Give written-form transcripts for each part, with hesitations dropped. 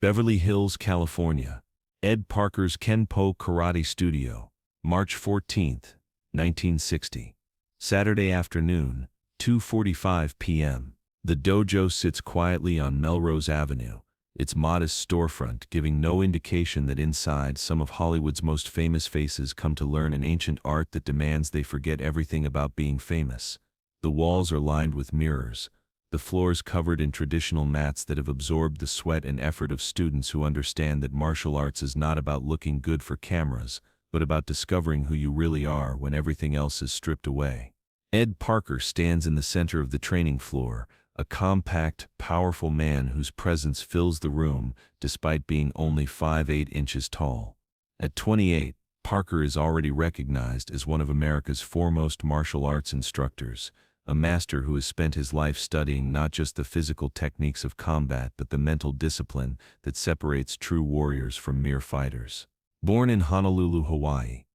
Beverly Hills, California. Ed Parker's Kenpo Karate Studio. March 14, 1960. Saturday afternoon, 2:45 p.m. The dojo sits quietly on Melrose Avenue, its modest storefront giving no indication that inside some of Hollywood's most famous faces come to learn an ancient art that demands they forget everything about being famous. The walls are lined with mirrors, the floors covered in traditional mats that have absorbed the sweat and effort of students who understand that martial arts is not about looking good for cameras, but about discovering who you really are when everything else is stripped away. Ed Parker stands in the center of the training floor, a compact, powerful man whose presence fills the room despite being only 5'8" inches tall. At 28, Parker is already recognized as one of America's foremost martial arts instructors, a master who has spent his life studying not just the physical techniques of combat but the mental discipline that separates true warriors from mere fighters. Born in Honolulu, Hawaii,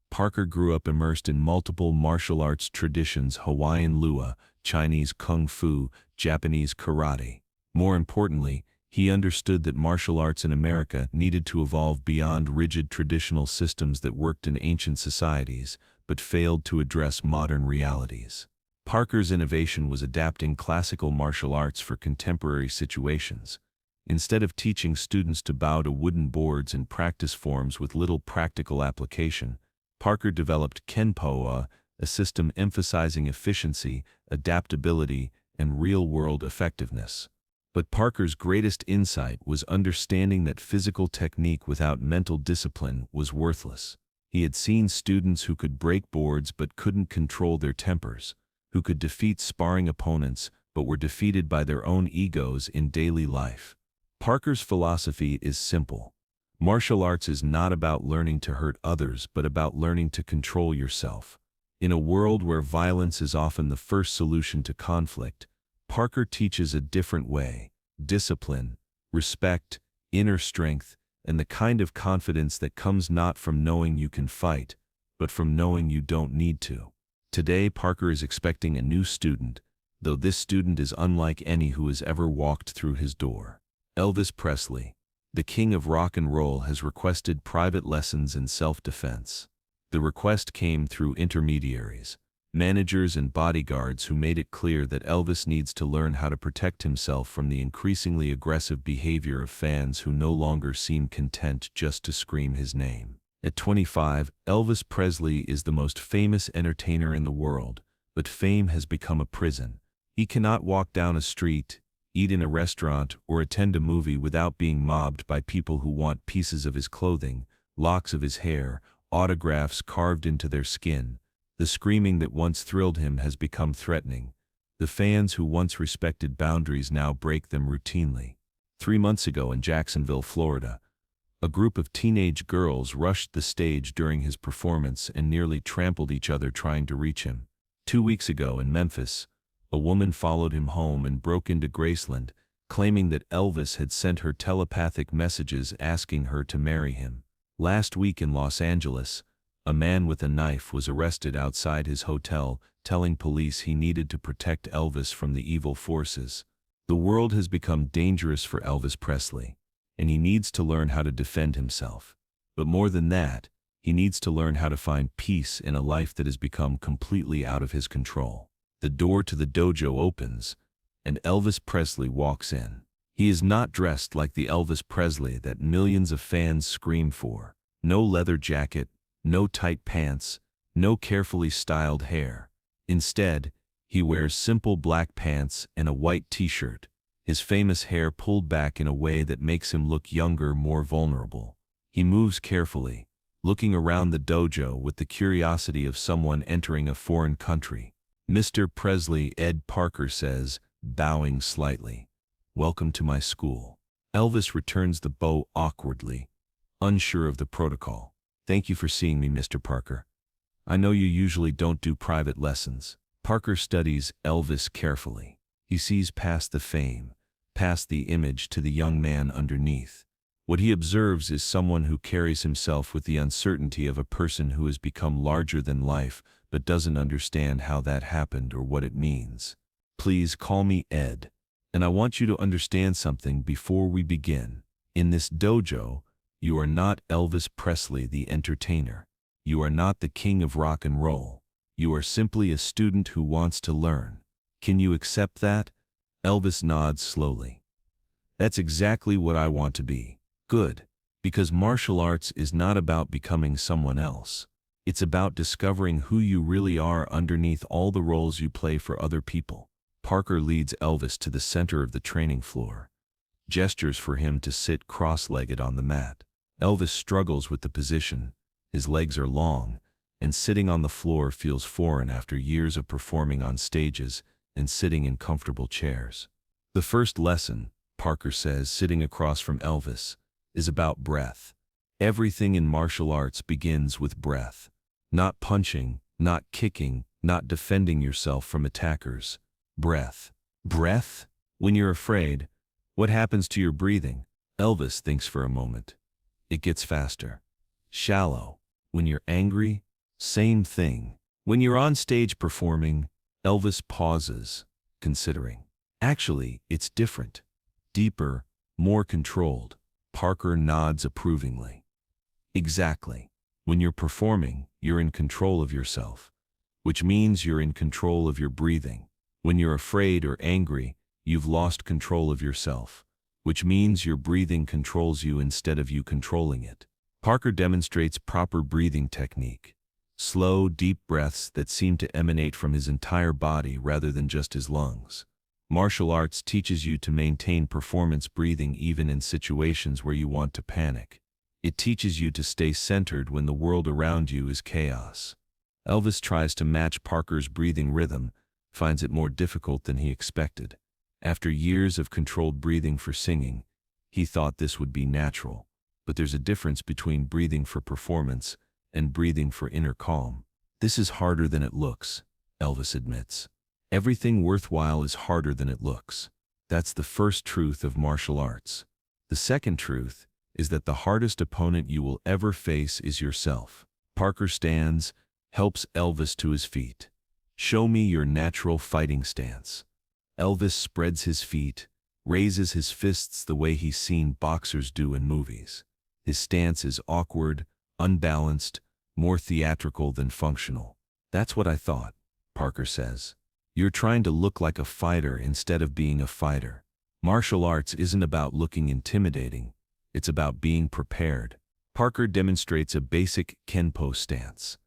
Parker grew up immersed in multiple martial arts traditions: Hawaiian Lua, Chinese Kung Fu, Japanese Karate. More importantly, he understood that martial arts in America needed to evolve beyond rigid traditional systems that worked in ancient societies, but failed to address modern realities. Parker's innovation was adapting classical martial arts for contemporary situations. Instead of teaching students to bow to wooden boards and practice forms with little practical application, Parker developed Kenpo, a system emphasizing efficiency, adaptability, and real-world effectiveness. But Parker's greatest insight was understanding that physical technique without mental discipline was worthless. He had seen students who could break boards but couldn't control their tempers, who could defeat sparring opponents but were defeated by their own egos in daily life. Parker's philosophy is simple. Martial arts is not about learning to hurt others but about learning to control yourself. In a world where violence is often the first solution to conflict, Parker teaches a different way: discipline, respect, inner strength, and the kind of confidence that comes not from knowing you can fight, but from knowing you don't need to. Today, Parker is expecting a new student, though this student is unlike any who has ever walked through his door. Elvis Presley, the king of rock and roll, has requested private lessons in self-defense. The request came through intermediaries, managers and bodyguards who made it clear that Elvis needs to learn how to protect himself from the increasingly aggressive behavior of fans who no longer seem content just to scream his name. At 25, Elvis Presley is the most famous entertainer in the world, but fame has become a prison. He cannot walk down a street, eat in a restaurant, or attend a movie without being mobbed by people who want pieces of his clothing, locks of his hair, autographs carved into their skin. The screaming that once thrilled him has become threatening. The fans who once respected boundaries now break them routinely. 3 months ago in Jacksonville, Florida, a group of teenage girls rushed the stage during his performance and nearly trampled each other trying to reach him. 2 weeks ago in Memphis, a woman followed him home and broke into Graceland, claiming that Elvis had sent her telepathic messages asking her to marry him. Last week in Los Angeles, a man with a knife was arrested outside his hotel, telling police he needed to protect Elvis from the evil forces. The world has become dangerous for Elvis Presley, and he needs to learn how to defend himself. But more than that, he needs to learn how to find peace in a life that has become completely out of his control. The door to the dojo opens, and Elvis Presley walks in. He is not dressed like the Elvis Presley that millions of fans scream for. No leather jacket, no tight pants, no carefully styled hair. Instead, he wears simple black pants and a white t-shirt, his famous hair pulled back in a way that makes him look younger, more vulnerable. He moves carefully, looking around the dojo with the curiosity of someone entering a foreign country. "Mr. Presley," Ed Parker says, bowing slightly. "Welcome to my school." Elvis returns the bow awkwardly, unsure of the protocol. "Thank you for seeing me, Mr. Parker. I know you usually don't do private lessons." Parker studies Elvis carefully. He sees past the fame, past the image, to the young man underneath. What he observes is someone who carries himself with the uncertainty of a person who has become larger than life but doesn't understand how that happened or what it means. "Please call me Ed. And I want you to understand something before we begin. In this dojo, you are not Elvis Presley the entertainer. You are not the king of rock and roll. You are simply a student who wants to learn. Can you accept that? Elvis nods slowly. That's exactly what I want to be. Good. Because martial arts is not about becoming someone else. It's about discovering who you really are underneath all the roles you play for other people. Parker leads Elvis to the center of the training floor, gestures for him to sit cross-legged on the mat. Elvis struggles with the position. His legs are long, and sitting on the floor feels foreign after years of performing on stages and sitting in comfortable chairs. The first lesson, Parker says, sitting across from Elvis, is about breath. Everything in martial arts begins with breath. Not punching, not kicking, not defending yourself from attackers. Breath. Breath? When you're afraid, what happens to your breathing? Elvis thinks for a moment. It gets faster. Shallow. When you're angry, same thing. When you're on stage performing, Elvis pauses, considering. Actually, it's different. Deeper, more controlled. Parker nods approvingly. Exactly. When you're performing, you're in control of yourself, which means you're in control of your breathing. When you're afraid or angry, you've lost control of yourself, which means your breathing controls you instead of you controlling it. Parker demonstrates proper breathing technique. Slow, deep breaths that seem to emanate from his entire body rather than just his lungs. Martial arts teaches you to maintain performance breathing even in situations where you want to panic. It teaches you to stay centered when the world around you is chaos. Elvis tries to match Parker's breathing rhythm, finds it more difficult than he expected. After years of controlled breathing for singing, he thought this would be natural. But there's a difference between breathing for performance and breathing for inner calm. This is harder than it looks, Elvis admits. Everything worthwhile is harder than it looks. That's the first truth of martial arts. The second truth is that the hardest opponent you will ever face is yourself. Parker stands, helps Elvis to his feet. Show me your natural fighting stance. Elvis spreads his feet, raises his fists the way he's seen boxers do in movies. His stance is awkward, unbalanced, more theatrical than functional. That's what I thought, Parker says. You're trying to look like a fighter instead of being a fighter. Martial arts isn't about looking intimidating. It's about being prepared. Parker demonstrates a basic Kenpo stance.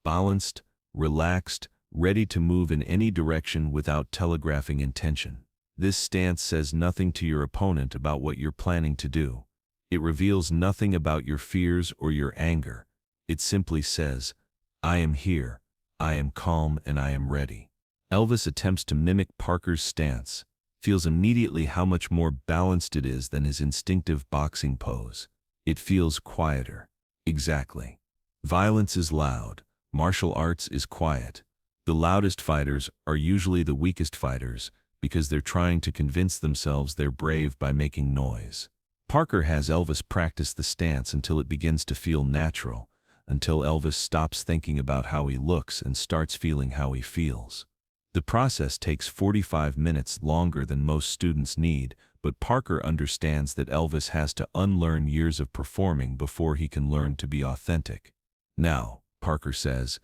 Balanced, relaxed, ready to move in any direction without telegraphing intention. This stance says nothing to your opponent about what you're planning to do. It reveals nothing about your fears or your anger. It simply says, I am here, I am calm, and I am ready. Elvis attempts to mimic Parker's stance, feels immediately how much more balanced it is than his instinctive boxing pose. It feels quieter. Exactly. Violence is loud. Martial arts is quiet. The loudest fighters are usually the weakest fighters because they're trying to convince themselves they're brave by making noise. Parker has Elvis practice the stance until it begins to feel natural, until Elvis stops thinking about how he looks and starts feeling how he feels. The process takes 45 minutes longer than most students need, but Parker understands that Elvis has to unlearn years of performing before he can learn to be authentic. Now, Parker says,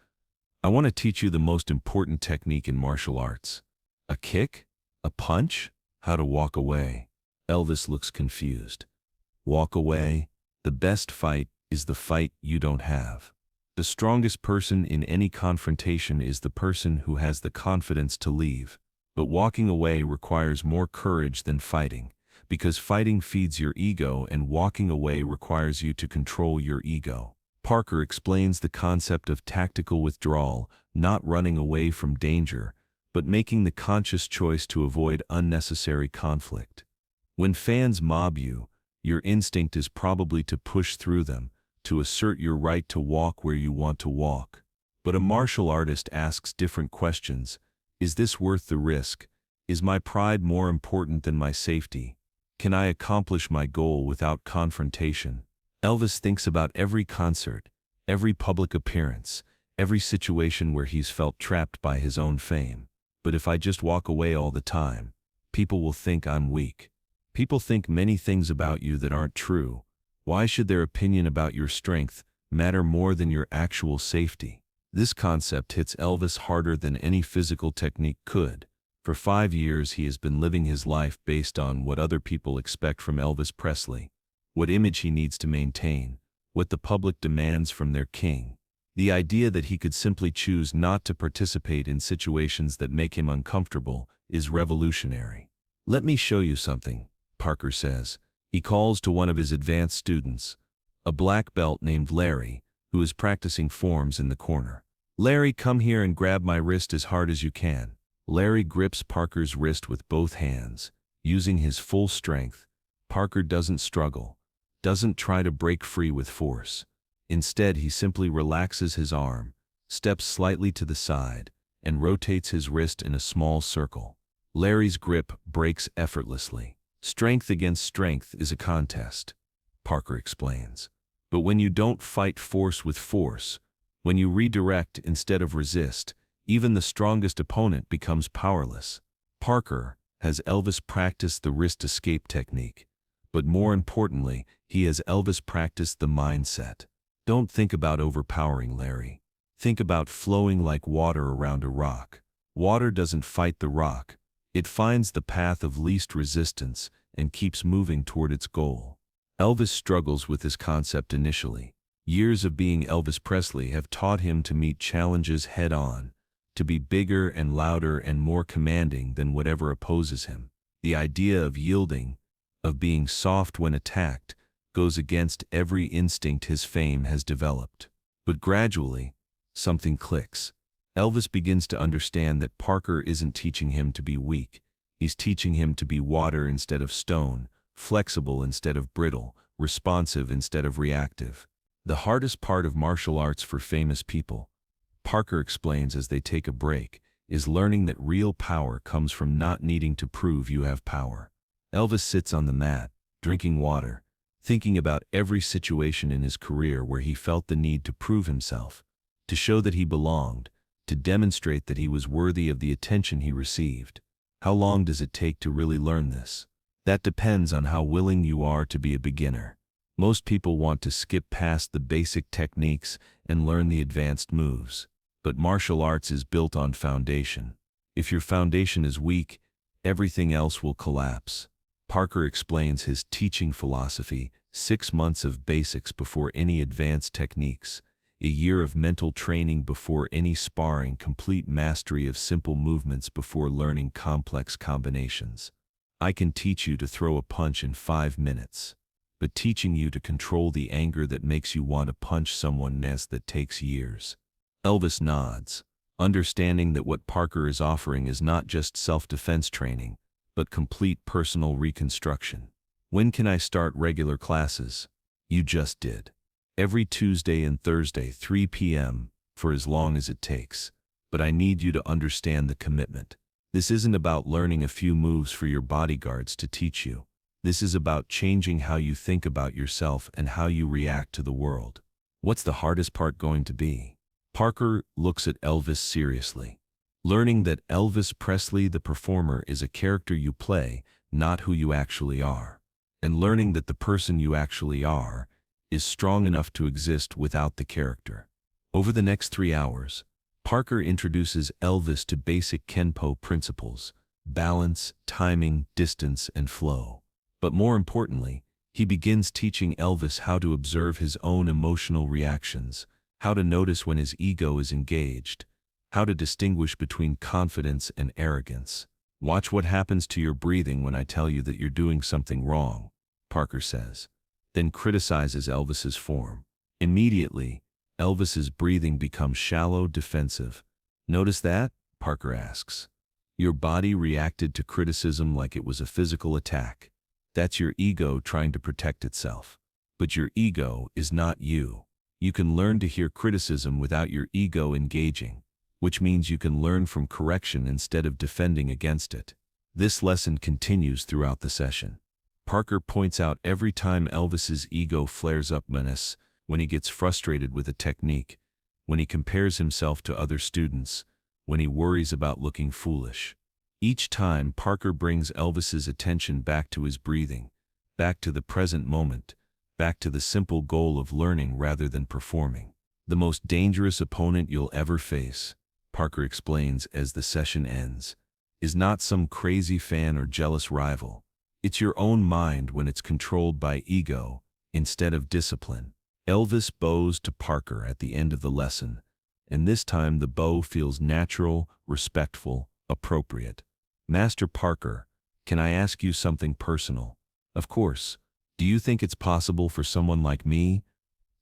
I want to teach you the most important technique in martial arts. A kick? A punch? How to walk away. Elvis looks confused. Walk away? The best fight is the fight you don't have. The strongest person in any confrontation is the person who has the confidence to leave. But walking away requires more courage than fighting, because fighting feeds your ego and walking away requires you to control your ego. Parker explains the concept of tactical withdrawal, not running away from danger, but making the conscious choice to avoid unnecessary conflict. When fans mob you, your instinct is probably to push through them, to assert your right to walk where you want to walk. But a martial artist asks different questions. Is this worth the risk? Is my pride more important than my safety? Can I accomplish my goal without confrontation? Elvis thinks about every concert, every public appearance, every situation where he's felt trapped by his own fame. But if I just walk away all the time, people will think I'm weak. People think many things about you that aren't true. Why should their opinion about your strength matter more than your actual safety? This concept hits Elvis harder than any physical technique could. For 5 years he has been living his life based on what other people expect from Elvis Presley, what image he needs to maintain, what the public demands from their king. The idea that he could simply choose not to participate in situations that make him uncomfortable is revolutionary. "Let me show you something," Parker says. He calls to one of his advanced students, a black belt named Larry, who is practicing forms in the corner. "Larry, come here and grab my wrist as hard as you can." Larry grips Parker's wrist with both hands, using his full strength. Parker doesn't struggle, doesn't try to break free with force. Instead, he simply relaxes his arm, steps slightly to the side, and rotates his wrist in a small circle. Larry's grip breaks effortlessly. "Strength against strength is a contest," Parker explains. "But when you don't fight force with force, when you redirect instead of resist, even the strongest opponent becomes powerless." Parker has Elvis practice the wrist escape technique, but more importantly, he has Elvis practice the mindset. Don't think about overpowering Larry. Think about flowing like water around a rock. Water doesn't fight the rock. It finds the path of least resistance and keeps moving toward its goal. Elvis struggles with this concept initially. Years of being Elvis Presley have taught him to meet challenges head-on, to be bigger and louder and more commanding than whatever opposes him. The idea of yielding, of being soft when attacked, goes against every instinct his fame has developed. But gradually, something clicks. Elvis begins to understand that Parker isn't teaching him to be weak. He's teaching him to be water instead of stone, flexible instead of brittle, responsive instead of reactive. The hardest part of martial arts for famous people, Parker explains as they take a break, is learning that real power comes from not needing to prove you have power. Elvis sits on the mat, drinking water, thinking about every situation in his career where he felt the need to prove himself, to show that he belonged, to demonstrate that he was worthy of the attention he received. How long does it take to really learn this? That depends on how willing you are to be a beginner. Most people want to skip past the basic techniques and learn the advanced moves. But martial arts is built on foundation. If your foundation is weak, everything else will collapse. Parker explains his teaching philosophy: 6 months of basics before any advanced techniques, a year of mental training before any sparring, complete mastery of simple movements before learning complex combinations. I can teach you to throw a punch in 5 minutes, but teaching you to control the anger that makes you want to punch someone that takes years. Elvis nods, understanding that what Parker is offering is not just self-defense training, but complete personal reconstruction. "When can I start regular classes?" "You just did. Every Tuesday and Thursday, 3 p.m., for as long as it takes. But I need you to understand the commitment. This isn't about learning a few moves for your bodyguards to teach you. This is about changing how you think about yourself and how you react to the world." "What's the hardest part going to be?" Parker looks at Elvis seriously. Learning that Elvis Presley the performer is a character you play, not who you actually are. And learning that the person you actually are is strong enough to exist without the character. Over the next 3 hours, Parker introduces Elvis to basic Kenpo principles: balance, timing, distance, and flow. But more importantly, he begins teaching Elvis how to observe his own emotional reactions, how to notice when his ego is engaged, how to distinguish between confidence and arrogance. "Watch what happens to your breathing when I tell you that you're doing something wrong," Parker says, then criticizes Elvis's form. Immediately, Elvis's breathing becomes shallow, defensive. "Notice that?" Parker asks. "Your body reacted to criticism like it was a physical attack. That's your ego trying to protect itself. But your ego is not you. You can learn to hear criticism without your ego engaging, which means you can learn from correction instead of defending against it." This lesson continues throughout the session. Parker points out every time Elvis's ego flares up: menace, when he gets frustrated with a technique, when he compares himself to other students, when he worries about looking foolish. Each time, Parker brings Elvis's attention back to his breathing, back to the present moment, back to the simple goal of learning rather than performing. The most dangerous opponent you'll ever face, Parker explains as the session ends, is not some crazy fan or jealous rival. It's your own mind when it's controlled by ego instead of discipline. Elvis bows to Parker at the end of the lesson, and this time the bow feels natural, respectful, appropriate. Master Parker, can I ask you something personal? Of course. Do you think it's possible for someone like me,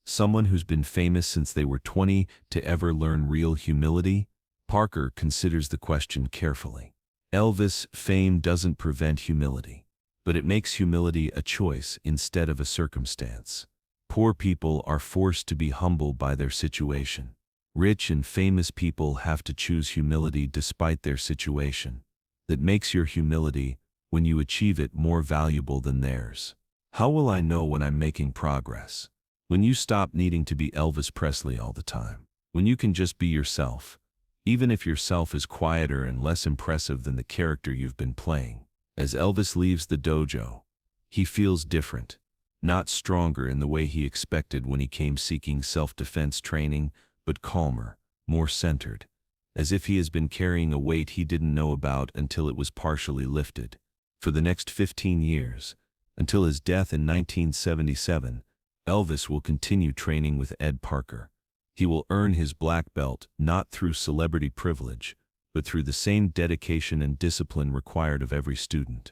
someone who's been famous since they were 20, to ever learn real humility? Parker considers the question carefully. Elvis, fame doesn't prevent humility, but it makes humility a choice instead of a circumstance. Poor people are forced to be humble by their situation. Rich and famous people have to choose humility despite their situation. That makes your humility, when you achieve it, more valuable than theirs. How will I know when I'm making progress? When you stop needing to be Elvis Presley all the time. When you can just be yourself, even if yourself is quieter and less impressive than the character you've been playing. As Elvis leaves the dojo, he feels different, not stronger in the way he expected when he came seeking self-defense training, but calmer, more centered, as if he has been carrying a weight he didn't know about until it was partially lifted. For the next 15 years, until his death in 1977, Elvis will continue training with Ed Parker. He will earn his black belt not through celebrity privilege, but through the same dedication and discipline required of every student.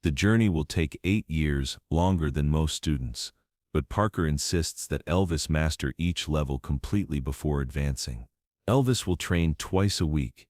The journey will take 8 years, longer than most students, but Parker insists that Elvis master each level completely before advancing. Elvis will train twice a week,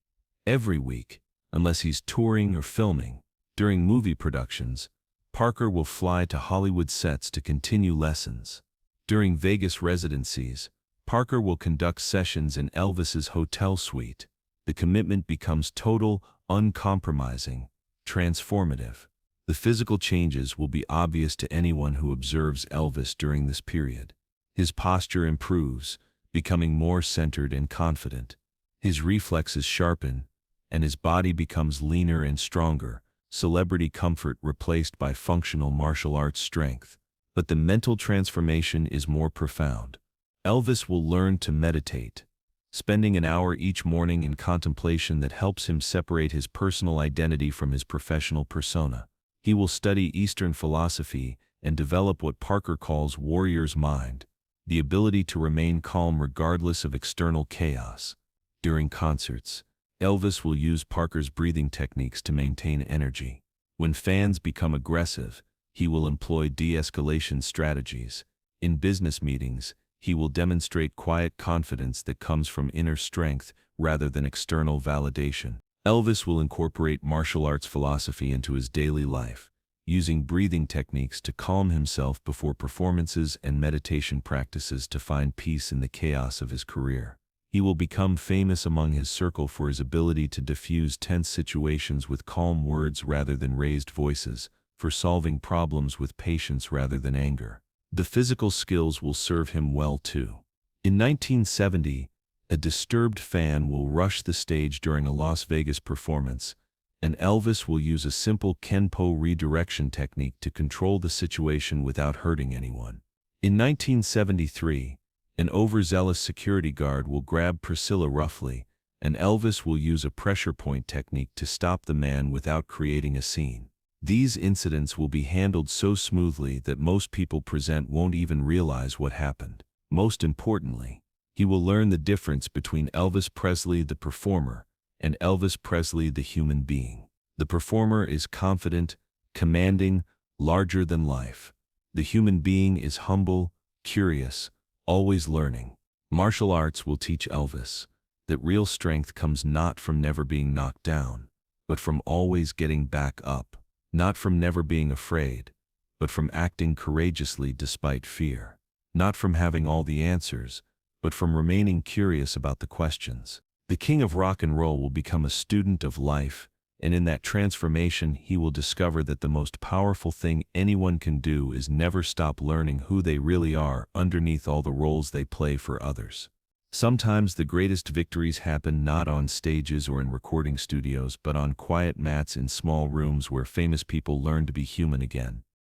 every week, unless he's touring or filming. During movie productions, Parker will fly to Hollywood sets to continue lessons. During Vegas residencies, Parker will conduct sessions in Elvis's hotel suite. The commitment becomes total, uncompromising, transformative. The physical changes will be obvious to anyone who observes Elvis during this period. His posture improves, becoming more centered and confident. His reflexes sharpen, and his body becomes leaner and stronger, celebrity comfort replaced by functional martial arts strength. But the mental transformation is more profound. Elvis will learn to meditate, spending an hour each morning in contemplation that helps him separate his personal identity from his professional persona. He will study Eastern philosophy and develop what Parker calls warrior's mind, the ability to remain calm regardless of external chaos. During concerts, Elvis will use Parker's breathing techniques to maintain energy. When fans become aggressive, he will employ de-escalation strategies. In business meetings, he will demonstrate quiet confidence that comes from inner strength rather than external validation. Elvis will incorporate martial arts philosophy into his daily life, using breathing techniques to calm himself before performances and meditation practices to find peace in the chaos of his career. He will become famous among his circle for his ability to diffuse tense situations with calm words rather than raised voices, for solving problems with patience rather than anger. The physical skills will serve him well too. In 1970, a disturbed fan will rush the stage during a Las Vegas performance, and Elvis will use a simple Kenpo redirection technique to control the situation without hurting anyone. In 1973, an overzealous security guard will grab Priscilla roughly, and Elvis will use a pressure point technique to stop the man without creating a scene. These incidents will be handled so smoothly that most people present won't even realize what happened. Most importantly, he will learn the difference between Elvis Presley the performer and Elvis Presley the human being. The performer is confident, commanding, larger than life. The human being is humble, curious, always learning. Martial arts will teach Elvis that real strength comes not from never being knocked down, but from always getting back up. Not from never being afraid, but from acting courageously despite fear. Not from having all the answers, but from remaining curious about the questions. The king of rock and roll will become a student of life, and in that transformation he will discover that the most powerful thing anyone can do is never stop learning who they really are underneath all the roles they play for others. Sometimes the greatest victories happen not on stages or in recording studios but on quiet mats in small rooms where famous people learn to be human again.